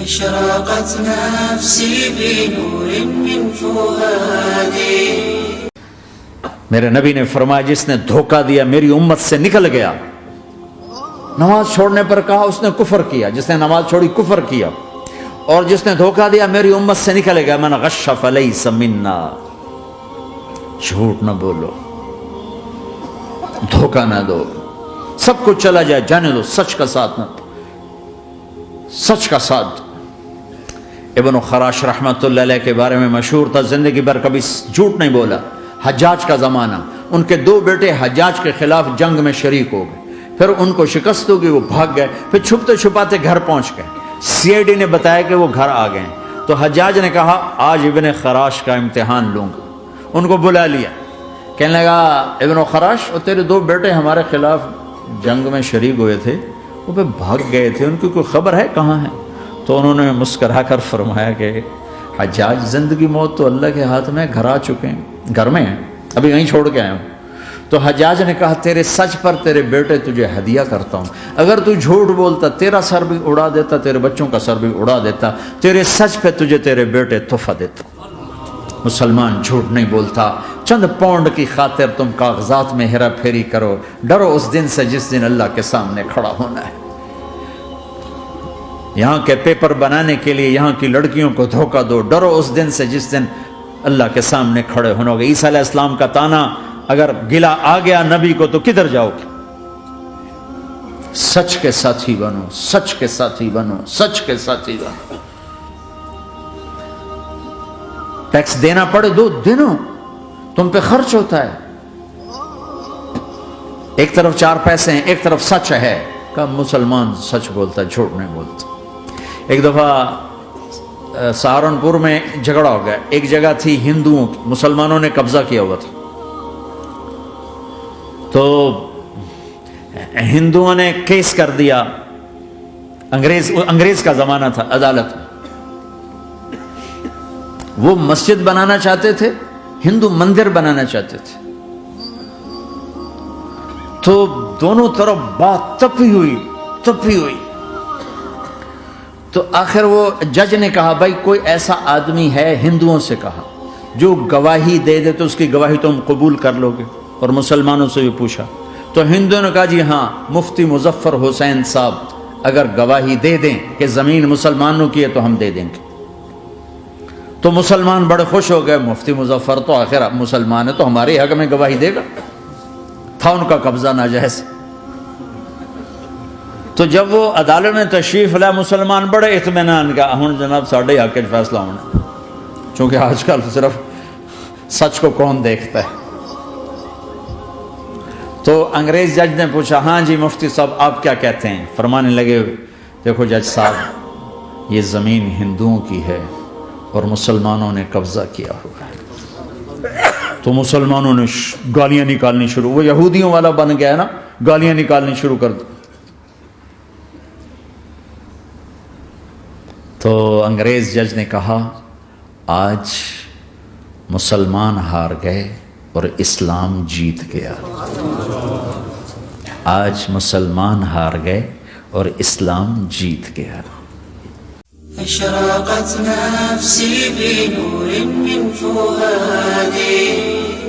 اشرقت نفسی بنور من فؤادی. میرے نبی نے فرمایا جس نے دھوکہ دیا میری امت سے نکل گیا. نماز چھوڑنے پر کہا اس نے کفر کیا، جس نے نماز چھوڑی کفر کیا. اور جس نے دھوکہ دیا میری امت سے نکل گیا. من غش فلیس منا. جھوٹ نہ بولو، دھوکہ نہ دو، سب کچھ چلا جائے جانے دو، سچ کا ساتھ نہ، سچ کا ساتھ. ابن خراش رحمت اللہ علیہ کے بارے میں مشہور تھا، زندگی بھر کبھی جھوٹ نہیں بولا. حجاج کا زمانہ، ان کے دو بیٹے حجاج کے خلاف جنگ میں شریک ہو گئے. پھر ان کو شکست ہوگی، وہ بھاگ گئے. پھر چھپتے چھپاتے گھر پہنچ گئے. سی آئی ڈی نے بتایا کہ وہ گھر آ گئے. تو حجاج نے کہا آج ابن خراش کا امتحان لوں گا. ان کو بلا لیا. کہنے لگا ابن خراش، وہ تیرے دو بیٹے ہمارے خلاف جنگ میں شریک ہوئے تھے، وہ پہ بھاگ گئے تھے، ان کی کوئی خبر ہے کہاں ہے؟ تو انہوں نے مسکرا کر فرمایا کہ حجاج، زندگی موت تو اللہ کے ہاتھ میں، گھر آ چکے ہیں، گھر میں ہیں، ابھی یہیں چھوڑ کے آئے ہوں. تو حجاج نے کہا تیرے سچ پر تیرے بیٹے تجھے ہدیہ کرتا ہوں. اگر تو جھوٹ بولتا تیرا سر بھی اڑا دیتا، تیرے بچوں کا سر بھی اڑا دیتا. تیرے سچ پہ تجھے تیرے بیٹے تحفہ دیتا. مسلمان جھوٹ نہیں بولتا. چند پاؤنڈ کی خاطر تم کاغذات میں ہیرا پھیری کرو. ڈرو اس دن سے جس دن اللہ کے سامنے کھڑا ہونا ہے. یہاں کے پیپر بنانے کے لیے یہاں کی لڑکیوں کو دھوکہ دو. ڈرو اس دن سے جس دن اللہ کے سامنے کھڑے ہونا ہوگا. عیسیٰ علیہ السلام کا تانا اگر گلا آ گیا نبی کو تو کدھر جاؤ گے؟ سچ کے ساتھی بنو، سچ کے ساتھی بنو، سچ کے ساتھی بنو. ٹیکس دینا پڑے دو، دینو، تم پہ خرچ ہوتا ہے. ایک طرف 4 پیسے ہیں، ایک طرف سچ ہے. کہ مسلمان سچ بولتا ہے، جھوٹ نہیں بولتا. ایک دفعہ سہارنپور میں جھگڑا ہو گیا. ایک جگہ تھی ہندوؤں کی، مسلمانوں نے قبضہ کیا ہوا تھا. تو ہندوؤں نے کیس کر دیا. انگریز کا زمانہ تھا. عدالت میں وہ مسجد بنانا چاہتے تھے، ہندو مندر بنانا چاہتے تھے. تو دونوں طرف بات تپی ہوئی. تو آخر وہ جج نے کہا بھائی کوئی ایسا آدمی ہے، ہندوؤں سے کہا، جو گواہی دے دے تو اس کی گواہی تم قبول کر لو گے؟ اور مسلمانوں سے بھی پوچھا. تو ہندوؤں نے کہا جی ہاں، مفتی مظفر حسین صاحب اگر گواہی دے دیں کہ زمین مسلمانوں کی ہے تو ہم دے دیں گے. تو مسلمان بڑے خوش ہو گئے. مفتی مظفر تو آخر مسلمان ہے تو ہمارے حق میں گواہی دے گا. تھا ان کا قبضہ ناجائز. تو جب وہ عدالت میں تشریف لائے مسلمان بڑے اطمینان کا ہوں جناب ساڑھے حق کے فیصلہ ہونا، چونکہ آج کل صرف سچ کو کون دیکھتا ہے. تو انگریز جج نے پوچھا ہاں جی مفتی صاحب آپ کیا کہتے ہیں؟ فرمانے لگے دیکھو جج صاحب، یہ زمین ہندوؤں کی ہے اور مسلمانوں نے قبضہ کیا ہوا ہے. تو مسلمانوں نے گالیاں نکالنی شروع، وہ یہودیوں والا بن گیا نا، گالیاں نکالنی شروع کر دی. تو انگریز جج نے کہا آج مسلمان ہار گئے اور اسلام جیت گیا. آج مسلمان ہار گئے اور اسلام جیت گیا. اشرقت نفسی بنور من فؤادی.